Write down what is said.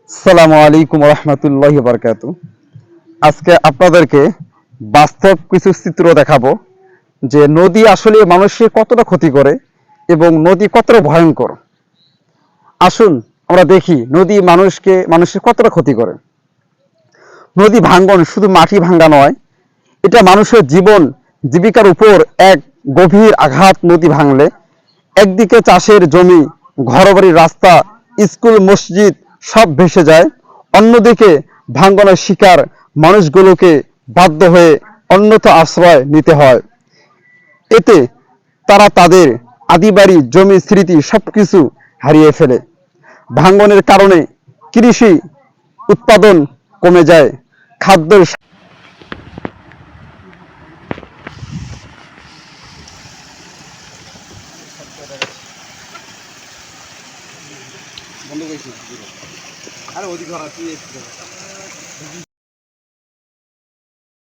আসসালামু আলাইকুম রহমতুল্লাহি বারকাতু। আজকে আপনাদেরকে বাস্তব কিছু চিত্র দেখাবো যে নদী আসলে মানুষের কতটা ক্ষতি করে এবং নদী কতটা ভয়ঙ্কর। আসুন আমরা দেখি নদী মানুষের কতটা ক্ষতি করে। নদী ভাঙ্গন শুধু মাটি ভাঙ্গা নয়, এটা মানুষের জীবন জীবিকার উপর এক গভীর আঘাত। নদী ভাঙলে একদিকে চাষের জমি, ঘরবাড়ির রাস্তা, স্কুল, মসজিদ সব ভেসে যায়। অন্যদিকে ভাঙ্গনের শিকার মানুষগুলোকে বাধ্য হয়ে অন্যত্র আশ্রয় নিতে হয়। এতে তারা তাদের আদিবাড়ি, জমি, স্মৃতি সবকিছু হারিয়ে ফেলে। ভাঙ্গনের কারণে কৃষি উৎপাদন কমে যায়, খাদ্যের বন্ধ করেছি। আরে ওদিকে